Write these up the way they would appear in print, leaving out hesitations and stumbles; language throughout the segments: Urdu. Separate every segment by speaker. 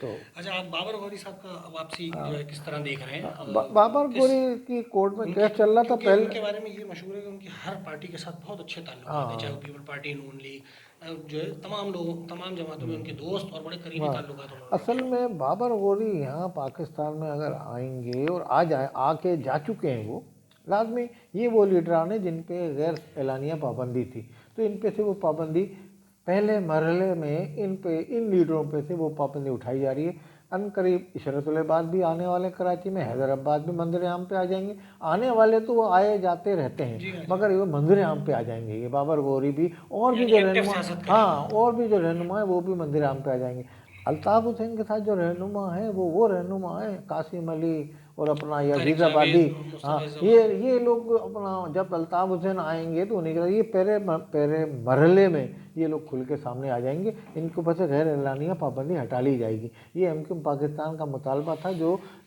Speaker 1: تو
Speaker 2: اچھا، آپ بابر غوری صاحب کا واپسی جو ہے کس طرح دیکھ رہے ہیں؟
Speaker 1: بابر گوری کی کورٹ میں کیس چل رہا تھا
Speaker 2: کیونکہ ان کے بارے میں یہ مشہور ہے کہ ان کی ہر پارٹی کے ساتھ بہت اچھے تعلقات ہیں، چاہے وہ پیپل پارٹی، نون لیگ، جو ہے تمام لوگوں تمام جماعتوں میں ان کے دوست اور بڑے قریبی تعلقات انہوں نے
Speaker 1: اصل میں بابر غوری یہاں پاکستان میں اگر آئیں گے اور آ کے جا چکے ہیں، وہ لازمی یہ وہ لیڈران ہیں جن پہ غیر اعلانیہ پابندی تھی، تو ان پہ سے وہ پابندی پہلے مرحلے میں ان لیڈروں پہ سے وہ پابندی اٹھائی جا رہی ہے۔ ان قریب عشرت العباد بھی آنے والے کراچی میں، حیدرآباد بھی منظر عام پہ آ جائیں گے، آنے والے تو وہ آئے جاتے رہتے ہیں مگر یہ منظر عام پہ آ جائیں گے، یہ بابر غوری بھی اور بھی جو رہنما، اور بھی جو رہنما ہے وہ بھی منظر عام پہ آ جائیں گے۔ الطاف حسین کے ساتھ جو رہنما ہے وہ رہنما ہے قاسم علی اور اپنا یہ عزیز آبادی، ہاں یہ لوگ اپنا جب الطاف حسین آئیں گے تو انہیں یہ پہلے مرحلے میں یہ لوگ کھل کے سامنے آ جائیں گے، ان کے اوپر سے غیر اعلانیہ پابندی ہٹا لی جائے گی۔ یہ ایم کیو پاکستان کا مطالبہ تھا،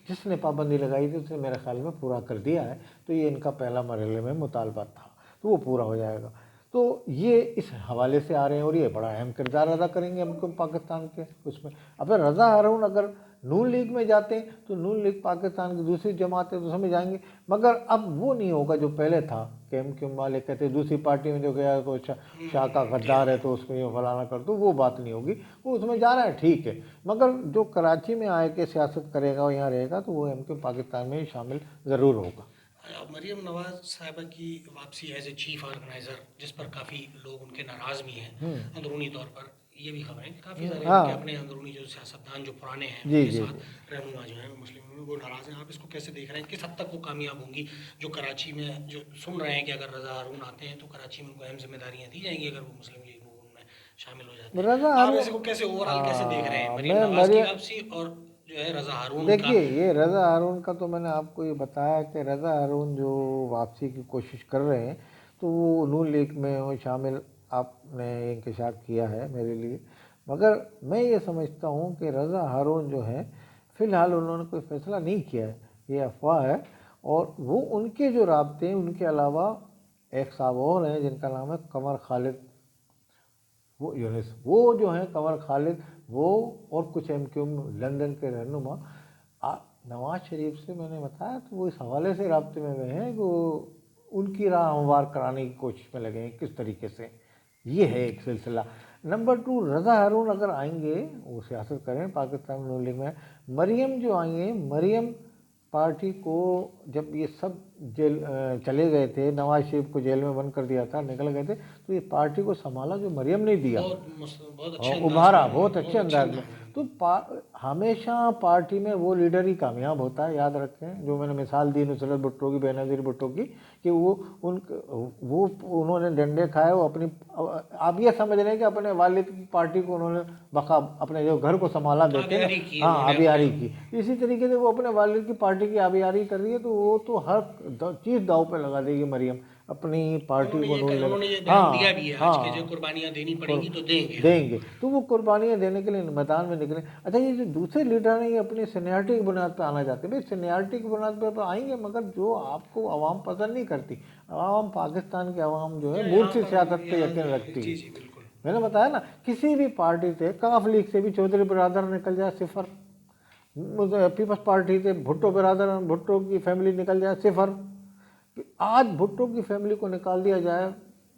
Speaker 1: جس نے پابندی لگائی تھی اس نے میرے خیال میں پورا کر دیا ہے، تو یہ ان کا پہلا مرحلے میں مطالبہ تھا تو وہ پورا ہو جائے گا۔ تو یہ اس حوالے سے آ رہے ہیں اور یہ بڑا اہم کردار ادا کریں گے ہم کو پاکستان کے اس میں۔ اب رضا ہارون اگر نون لیگ میں جاتے ہیں تو نون لیگ پاکستان کی دوسری جماعت ہے تو سمجھ جائیں گے، مگر اب وہ نہیں ہوگا جو پہلے تھا کہ ایم کیو والے کہتے دوسری پارٹی میں جو گیا تو شاہ کا غدار ہے تو اس کو یہ فلانا کر دو، وہ بات نہیں ہوگی، وہ اس میں جا رہا ہے ٹھیک ہے، مگر جو کراچی میں آئے کے سیاست کرے گا اور یہاں رہے گا تو وہ ایم کیو پاکستان میں شامل ضرور ہوگا۔
Speaker 2: مریم نواز صاحبہ کی واپسی ایز اے چیف آرگنائزر، جس پر کافی لوگ ان کے ناراض بھی ہیں اندرونی طور پر، یہ بھی خبریں کہ کافی سارے ان کے اپنے اندرونی جو سیاستدان جو پرانے ہیں ان کے ساتھ رہنما جو ہیں مسلم میں وہ ناراض ہیں۔ آپ اس کو کیسے دیکھ رہے ہیں؟ کس حد تک وہ کامیاب ہوں گی؟ جو کراچی میں جو سن رہے ہیں کہ اگر رضا ہارون آتے ہیں تو کراچی میں ان کو اہم ذمہ داریاں دی جائیں گی اگر وہ مسلم لیگ میں شامل ہو جاتے ہیں، آپ اس کو کیسے اوورآل کیسے دیکھ رہے ہیں مریم نواز کی واپسی اور جو ہے رضا ہارون کا؟
Speaker 1: دیکھیے یہ رضا ہارون کا تو میں نے آپ کو یہ بتایا کہ رضا ہارون جو واپسی کی کوشش کر رہے ہیں تو وہ نون لیگ میں شامل آپ نے انکشاف کیا ہے میرے لیے، مگر میں یہ سمجھتا ہوں کہ رضا ہارون جو ہے فی الحال انہوں نے کوئی فیصلہ نہیں کیا ہے، یہ افواہ ہے، اور وہ ان کے جو رابطے ہیں ان کے علاوہ ایک صاحب اور ہیں جن کا نام ہے قمر خالد، وہ جو ہیں قمر خالد، وہ اور کچھ ایم کیو لندن کے رہنما نواز شریف سے میں نے بتایا تو وہ اس حوالے سے رابطے میں گئے ہیں کہ وہ ان کی راہ ہموار کرانے کی کوشش میں لگے ہیں کس طریقے سے، یہ ہے ایک سلسلہ۔ نمبر 2، رضا ہارون اگر آئیں گے وہ سیاست کریں پاکستان نون لیگ میں، مریم جو آئیں گے، مریم پارٹی کو جب یہ سب جیل چلے گئے تھے، نواز شریف کو جیل میں بند کر دیا تھا، نکل گئے تھے، تو یہ پارٹی کو سنبھالا جو مریم نے دیا، ابھارا بہت اچھے انداز میں۔ تو ہمیشہ پارٹی میں وہ لیڈر ہی کامیاب ہوتا ہے، یاد رکھیں، جو میں نے مثال دی نصرت بھٹو کی، بینظیر بھٹو کی، کہ وہ انہوں نے ڈنڈے کھائے، وہ اپنی، آپ یہ سمجھ رہے ہیں کہ اپنے والد کی پارٹی کو انہوں نے بقا اپنے جو گھر کو سنبھالا دیتے ہیں، ہاں آبیاری کی، اسی طریقے سے وہ اپنے والد کی پارٹی کی آبیاری کر رہی ہے، تو وہ تو ہر چیز داؤ پہ لگا دے گی مریم اپنی پارٹی کو،
Speaker 2: انہوں نے یہ بیان دیا بھی ہے آج کہ جو قربانیاں دینی پڑیں گی تو دیں گے،
Speaker 1: تو وہ قربانیاں دینے کے لیے میدان میں نکلیں۔ اچھا یہ جو دوسرے لیڈر ہیں یہ اپنی سینیارٹی کی بنیاد پہ آنا چاہتے ہیں، بھائی سینیارٹی کی بنیاد پہ آئیں گے، مگر جو آپ کو عوام پسند نہیں کرتی، عوام پاکستان کی عوام جو ہے مورچی سیاست پہ یقین رکھتی ہے، میں نے بتایا نا، کسی بھی پارٹی سے، کاف لیگ سے بھی چودھری برادر نکل جائے صفر، پیپلز پارٹی سے بھٹو برادر، بھٹو کی فیملی نکل جائے صفر، آج بھٹو کی فیملی کو نکال دیا جائے،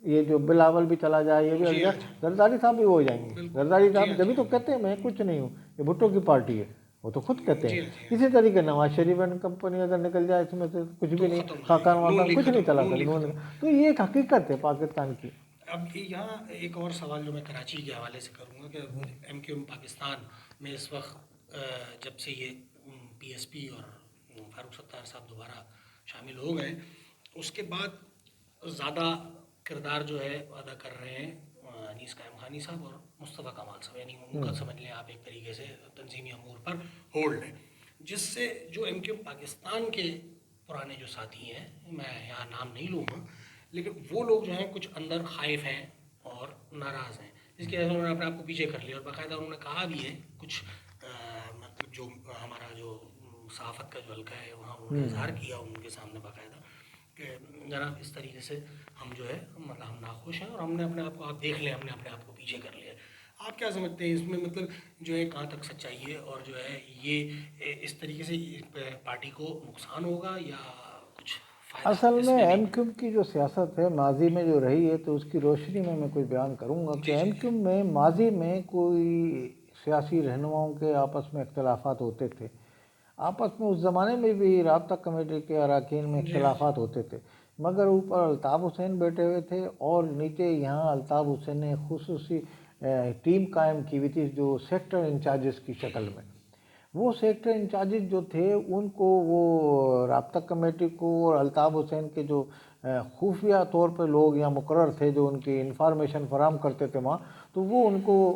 Speaker 1: یہ جو بلاول بھی چلا جائے، یہ بھی ہٹ جائے، زرداری صاحب بھی ہو جائیں گے، زرداری صاحب جبھی تو کہتے ہیں میں کچھ نہیں ہوں، یہ بھٹو کی پارٹی ہے، وہ تو خود کہتے ہیں۔ اسی طریقے نواز شریف اینڈ کمپنی اگر نکل جائے اس میں سے کچھ بھی نہیں، خاکان واکان کچھ نہیں چلا سکتا، تو یہ ایک حقیقت ہے پاکستان کی۔
Speaker 2: اب یہاں ایک اور سوال جو میں کراچی کے حوالے سے کروں گا کہ ایم کیو ایم پاکستان میں اس وقت جب سے یہ پی ایس پی اور فاروق ستار صاحب دوبارہ شامل ہو گئے، اس کے بعد زیادہ کردار جو ہے ادا کر رہے ہیں انیس قائم خانی صاحب اور مصطفیٰ کمال صاحب، یعنی ان کا سمجھ لیں آپ ایک طریقے سے تنظیمی امور پر ہولڈ ہے، جس سے جو ایم کیو پاکستان کے پرانے جو ساتھی ہیں، میں یہاں نام نہیں لوں گا، لیکن وہ لوگ جو ہیں کچھ اندر خائف ہیں اور ناراض ہیں، اس کی وجہ سے انہوں نے اپنے آپ کو پیچھے کر لیا، اور باقاعدہ انہوں نے کہا بھی ہے کچھ مطلب جو ہمارا جو صحافت کا جو حلقہ ہے وہاں انہوں نے اظہار کیا ان کے سامنے باقاعدہ کہ جناب اس طریقے سے ہم جو ہے مطلب ہم ناخوش ہیں اور ہم نے اپنے آپ کو، آپ دیکھ لیں، ہم نے اپنے آپ کو پیچھے کر لیا۔ آپ کیا سمجھتے ہیں اس میں مطلب جو ہے کہاں تک سچائی ہے اور جو ہے یہ اس طریقے سے پارٹی کو نقصان ہوگا یا کچھ فائدہ
Speaker 1: اصل
Speaker 2: اس
Speaker 1: میں
Speaker 2: میں بھی؟
Speaker 1: ایم کیو ایم کی جو سیاست ہے ماضی میں جو رہی ہے تو اس کی روشنی میں کوئی بیان کروں گا کہ
Speaker 2: جی جی
Speaker 1: ایم کیو ایم میں ماضی میں کوئی سیاسی رہنماؤں کے آپس میں اختلافات ہوتے تھے، آپس میں اس زمانے میں بھی رابطہ کمیٹی کے اراکین میں
Speaker 2: جی ہاں
Speaker 1: اختلافات ہوتے تھے، مگر اوپر الطاف حسین بیٹھے ہوئے تھے اور نیچے یہاں الطاف حسین نے خصوصی ٹیم قائم کی ہوئی تھی جو سیکٹر انچارجز کی شکل میں۔ وہ سیکٹر انچارجز جو تھے ان کو وہ رابطہ کمیٹی کو اور الطاف حسین کے جو خفیہ طور پہ لوگ یا مقرر تھے جو ان کی انفارمیشن فراہم کرتے تھے وہاں، تو وہ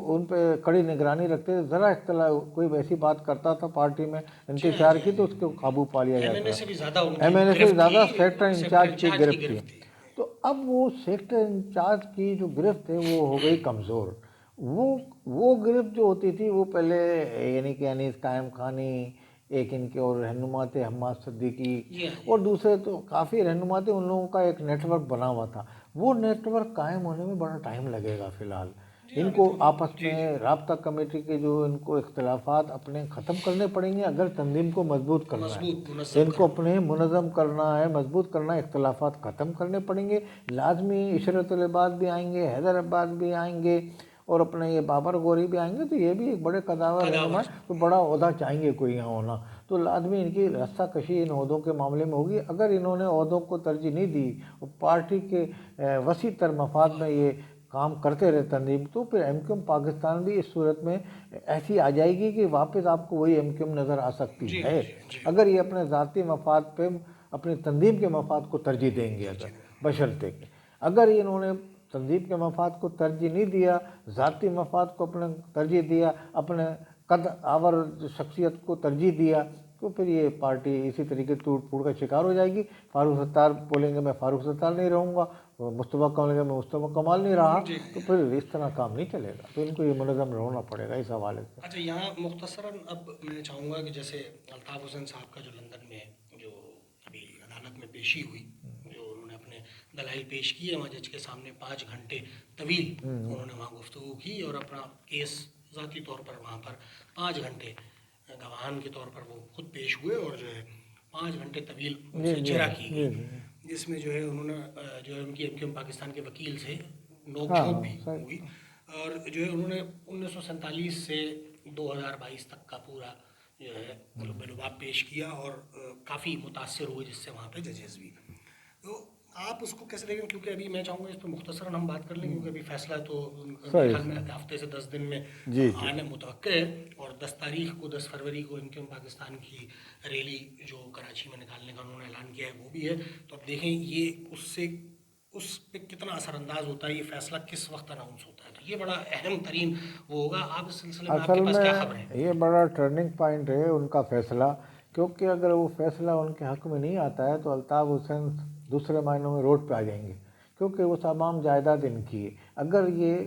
Speaker 1: ان پہ کڑی نگرانی رکھتے تھے، ذرا اختلاف کوئی ویسی بات کرتا تھا پارٹی میں
Speaker 2: جی ہاں
Speaker 1: انتشار
Speaker 2: جی
Speaker 1: کی
Speaker 2: ہاں
Speaker 1: تو
Speaker 2: جی،
Speaker 1: اس کو قابو پا لیا
Speaker 2: ایم این
Speaker 1: جاتا
Speaker 2: اے
Speaker 1: تھا۔
Speaker 2: سے بھی زیادہ ان کی
Speaker 1: ایم این اے سے
Speaker 2: گرفت
Speaker 1: زیادہ
Speaker 2: تھی،
Speaker 1: سیکٹر
Speaker 2: سیکٹر
Speaker 1: انچارج کی
Speaker 2: انچارج
Speaker 1: گرفت تھی، تو اب وہ سیکٹر انچارج کی جو گرفت ہے وہ ہو گئی کمزور۔ وہ گرفت جو ہوتی تھی وہ پہلے یعنی کہ انیس قائم خانی ایک ان کے اور رہنما تھے حماد صدیقی
Speaker 2: جی ہاں جی
Speaker 1: اور دوسرے تو کافی رہنما تھے، ان لوگوں کا ایک نیٹ ورک بنا ہوا تھا، وہ نیٹ ورک قائم ہونے میں بڑا ٹائم لگے گا فی الحال۔
Speaker 2: جی
Speaker 1: ان
Speaker 2: ابھی
Speaker 1: کو
Speaker 2: تو
Speaker 1: آپس
Speaker 2: جی
Speaker 1: میں
Speaker 2: جی
Speaker 1: رابطہ کمیٹی کے جو ان کو اختلافات اپنے ختم کرنے پڑیں گے اگر تنظیم کو مضبوط کرنا
Speaker 2: مضبوط
Speaker 1: ہے،
Speaker 2: منظم
Speaker 1: ان کو
Speaker 2: کرنا
Speaker 1: اپنے منظم کرنا ہے، مضبوط کرنا ہے، اختلافات ختم کرنے پڑیں گے۔ لازمی عشرت العباد بھی آئیں گے، حیدر عباد بھی آئیں گے اور اپنے یہ بابر غوری بھی آئیں گے، تو یہ بھی ایک بڑے قداور رہنما
Speaker 2: قداور
Speaker 1: ہے، تو بڑا عہدہ چاہیں گے کوئی یہاں ہونا، تو لازمی ان کی رسہ کشی ان عہدوں کے معاملے میں ہوگی۔ اگر انہوں نے عہدوں کو ترجیح نہیں دی اور پارٹی کے وسیع تر مفاد میں یہ کام کرتے رہے تنظیم، تو پھر ایم کیو ایم پاکستان بھی اس صورت میں ایسی آ جائے گی کہ واپس آپ کو وہی ایم کیو ایم نظر آ سکتی
Speaker 2: جی ہاں
Speaker 1: ہے
Speaker 2: جی ہاں جی
Speaker 1: اگر یہ اپنے ذاتی مفاد پہ اپنی تنظیم کے مفاد کو ترجیح دیں گے، اگر بشرطے کہ اگر انہوں نے تنظیم کے مفاد کو ترجیح نہیں دیا، ذاتی مفاد کو اپنے ترجیح دیا، اپنے قد آور شخصیت کو ترجیح دیا، تو پھر یہ پارٹی اسی طریقے ٹوٹ پھوٹ کا شکار ہو جائے گی۔ فاروق ستار بولیں گے میں فاروق ستار نہیں رہوں گا، مصطفیٰ کمال بولیں گے میں مصطفیٰ کمال نہیں رہا،
Speaker 2: جی
Speaker 1: تو پھر اس طرح کام نہیں چلے گا، تو ان کو یہ منظم ہونا پڑے گا اس حوالے سے۔
Speaker 2: اچھا یہاں مختصراً اب میں چاہوں گا کہ جیسے الطاف حسین صاحب کا جو لندن میں جو ابھی عدالت میں پیشی ہوئی، جو انہوں نے اپنے دلائل پیش کیے وہاں جج کے سامنے 5 گھنٹے طویل انہوں نے وہاں گفتگو کی اور اپنا کیس ذاتی طور پر وہاں پر 5 گھنٹے گواہان کے طور پر وہ خود پیش ہوئے اور جو ہے 5 گھنٹے طویل ان
Speaker 1: جی
Speaker 2: سے
Speaker 1: جی
Speaker 2: جرح کی
Speaker 1: جی
Speaker 2: گئی،
Speaker 1: جی
Speaker 2: جس میں جو ہے انہوں نے جو ہے ان کی ایم کیو ایم پاکستان کے وکیل سے نوک
Speaker 1: ہاں
Speaker 2: جھونک بھی
Speaker 1: صحیح۔
Speaker 2: ہوئی اور جو ہے انہوں نے 1947 سے 2022 تک کا پورا جو ہے قلب لباب پیش کیا اور کافی متاثر ہوئے جس سے وہاں پہ ججز بھی۔ تو آپ اس کو کیسے دیکھیں، کیونکہ ابھی میں چاہوں گا اس پہ مختصراً ہم بات کر لیں کیونکہ ابھی فیصلہ تو میرے
Speaker 1: صحیح
Speaker 2: خیال میں
Speaker 1: صحیح
Speaker 2: ہفتے سے 10 دن میں
Speaker 1: جی جی
Speaker 2: آنا متوقع ہے، اور 10 تاریخ کو 10 فروری کو ان کے پاکستان کی ریلی جو کراچی میں نکالنے کا انہوں نے اعلان کیا ہے وہ بھی ہے، تو اب دیکھیں یہ اس پہ کتنا اثر انداز ہوتا ہے، یہ فیصلہ کس وقت اناؤنس ہوتا ہے، تو یہ بڑا اہم ترین وہ ہوگا۔ آپ اس سلسلے میں آپ
Speaker 1: اصل
Speaker 2: کے پاس
Speaker 1: میں
Speaker 2: کیا خبر ہے؟
Speaker 1: یہ بڑا ٹرننگ پوائنٹ ہے ان کا فیصلہ، کیونکہ اگر وہ فیصلہ ان کے حق میں نہیں آتا ہے تو الطاف حسین دوسرے معنوں میں روڈ پہ آ جائیں گے، کیونکہ وہ تمام جائیداد ان کی ہے۔ اگر یہ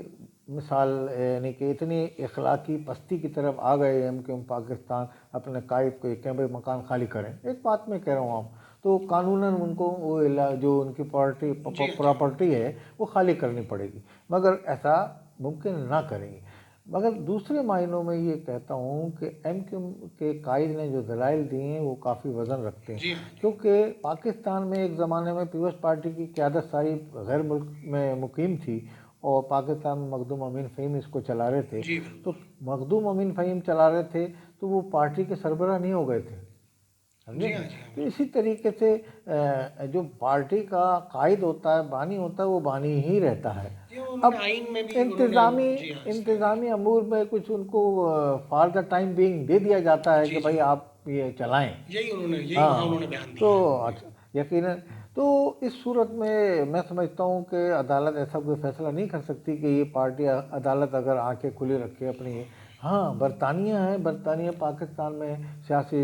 Speaker 1: مثال یعنی کہ اتنی اخلاقی پستی کی طرف آ گئے ایم کیو ایم پاکستان اپنے قائد کو یہ کہ بھائی مکان خالی کریں، ایک بات میں کہہ رہا ہوں آپ، تو قانوناً ان کو وہ جو ان کی
Speaker 2: جی ہاں جی
Speaker 1: پراپرٹی ہے وہ خالی کرنی پڑے گی، مگر ایسا ممکن نہ کریں گے۔ مگر دوسرے معنوں میں یہ کہتا ہوں کہ ایم کیو ایم کے قائد نے جو دلائل دیے ہیں وہ کافی وزن رکھتے ہیں،
Speaker 2: جی ہاں جی
Speaker 1: کیونکہ پاکستان میں ایک زمانے میں پیپلز پارٹی کی قیادت ساری غیر ملک میں مقیم تھی اور پاکستان میں مخدوم امین فہیم اس کو چلا رہے تھے،
Speaker 2: جی
Speaker 1: تو
Speaker 2: بالکل
Speaker 1: مخدوم امین فہیم چلا رہے تھے تو وہ پارٹی کے سربراہ نہیں ہو گئے تھے، سمجھے
Speaker 2: جی
Speaker 1: نا؟
Speaker 2: ہاں جی ہاں
Speaker 1: تو اسی طریقے سے جو پارٹی کا قائد ہوتا ہے، بانی ہوتا ہے، وہ بانی ہی رہتا ہے۔
Speaker 2: جی انہوں
Speaker 1: اب
Speaker 2: نے آئین میں بھی انہوں نے جی ہاں اس طرح
Speaker 1: انتظامی امور میں کچھ ان کو فار دا ٹائم بینگ دے دیا جاتا ہے
Speaker 2: جی
Speaker 1: کہ
Speaker 2: جی
Speaker 1: بھائی آپ یہ چلائیں،
Speaker 2: یہی وہاں
Speaker 1: ہاں،
Speaker 2: انہوں نے بیان
Speaker 1: تو
Speaker 2: دیا ہے جی
Speaker 1: یقیناً تو اس صورت میں سمجھتا ہوں کہ عدالت ایسا کوئی فیصلہ نہیں کر سکتی کہ یہ پارٹی عدالت اگر آنکھیں کھلی رکھے اپنی، ہاں برطانیہ ہے، برطانیہ پاکستان میں سیاسی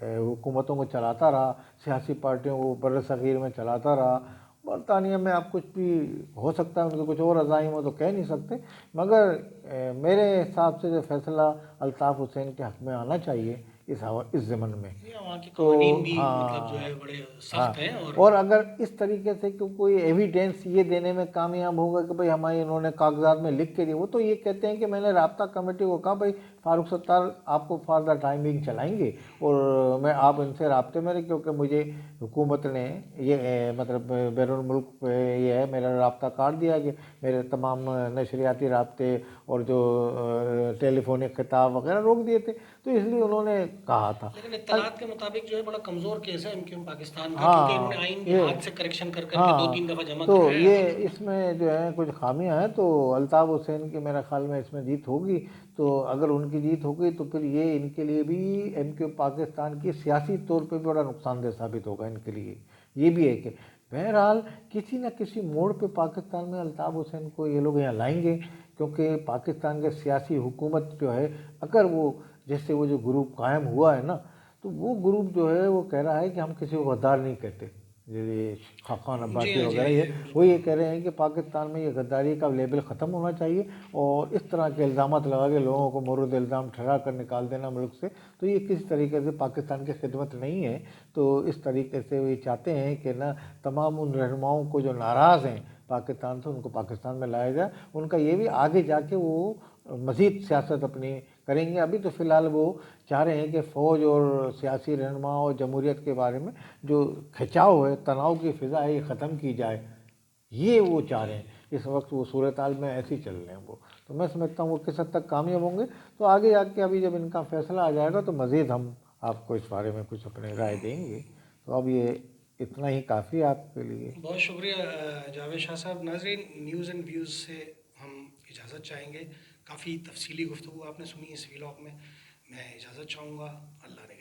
Speaker 1: حکومتوں کو چلاتا رہا، سیاسی پارٹیوں کو بر صغیر میں چلاتا رہا، برطانیہ میں آپ کچھ بھی ہو سکتا ہے، ان کے کچھ اور عزائم ہو تو کہہ نہیں سکتے، مگر میرے حساب سے جو فیصلہ الطاف حسین کے حق میں آنا چاہیے اس ضمن میں.
Speaker 2: یہ وہاں کے
Speaker 1: تو
Speaker 2: قوانین بھی
Speaker 1: ہاں
Speaker 2: مطلب جو ہے بڑے سخت ہیں.
Speaker 1: اور اگر اس طریقے سے کہ کوئی ایویڈینس یہ دینے میں کامیاب ہوگا کہ بھئی ہمارے انہوں نے کاغذات میں لکھ کے دیے، وہ تو یہ کہتے ہیں کہ میں نے رابطہ کمیٹی کو کہا بھئی فاروق ستار آپ کو فار دا ٹائمنگ چلائیں گے اور میں آپ ان سے رابطے میں رہے، کیونکہ مجھے حکومت نے یہ مطلب بیرون ملک پہ یہ ہے میرا رابطہ کاٹ دیا کہ میرے تمام نشریاتی رابطے اور جو ٹیلی فونک خطاب وغیرہ روک دیے تھے. تو اس لیے انہوں نے کہا تھا.
Speaker 2: لیکن اطلاعات کے مطابق جو ہے بڑا کمزور کیس ہے MQM پاکستان کا،
Speaker 1: ہاں
Speaker 2: کیونکہ انہوں نے آئین کے ہاتھ سے کریکشن کر کے
Speaker 1: ہاں
Speaker 2: 2-3 دفعہ جمع
Speaker 1: تو
Speaker 2: کرایا
Speaker 1: یہ
Speaker 2: ہے.
Speaker 1: اس میں جو ہے کچھ خامیاں ہیں. تو الطاف حسین کی میرا خیال میں اس میں جیت ہوگی. تو اگر ان کی جیت ہوگی تو پھر یہ ان کے لیے بھی MQM پاکستان کی سیاسی طور پہ بڑا نقصان دہ ثابت ہوگا ان کے لیے. یہ بھی ہے کہ بہرحال کسی نہ کسی موڑ پہ پاکستان میں الطاف حسین کو یہ لوگ یہاں لائیں گے، کیونکہ پاکستان کے سیاسی حکومت جو ہے اگر وہ جیسے وہ جو گروپ قائم ہوا ہے نا، تو وہ گروپ جو ہے وہ کہہ رہا ہے کہ ہم کسی کو غدار نہیں کہتے. یہ خاقان عباسی وغیرہ وہ یہ کہہ رہے ہیں کہ پاکستان میں یہ غداری کا لیبل ختم ہونا چاہیے اور اس طرح کے الزامات لگا کے لوگوں کو مورد الزام ٹھہرا کر نکال دینا ملک سے، تو یہ کسی طریقے سے پاکستان کی خدمت نہیں ہے. تو اس طریقے سے وہ یہ چاہتے ہیں کہ نا تمام ان رہنماؤں کو جو ناراض ہیں پاکستان سے ان کو پاکستان میں لایا جائے. ان کا یہ بھی آگے جا کے وہ مزید سیاست اپنی کریں گے. ابھی تو فی الحال وہ چاہ رہے ہیں کہ فوج اور سیاسی رہنما اور جمہوریت کے بارے میں جو کھچاؤ ہے، تناؤ کی فضا ہے، یہ ختم کی جائے. یہ وہ چاہ رہے ہیں. اس وقت وہ صورتحال میں ایسے ہی چل رہے ہیں وہ. تو میں سمجھتا ہوں وہ کس حد تک کامیاب ہوں گے. تو آگے جا کے ابھی جب ان کا فیصلہ آ جائے گا تو مزید ہم آپ کو اس بارے میں کچھ اپنے رائے دیں گے. تو اب یہ اتنا ہی کافی آپ کے لیے.
Speaker 2: بہت شکریہ جاوید شاہ صاحب. ناظرین، نیوز اینڈ ویوز سے ہم اجازت چاہیں گے. کافی تفصیلی گفتگو آپ نے سنی اس ویلاگ میں. میں اجازت چاہوں گا. اللہ نے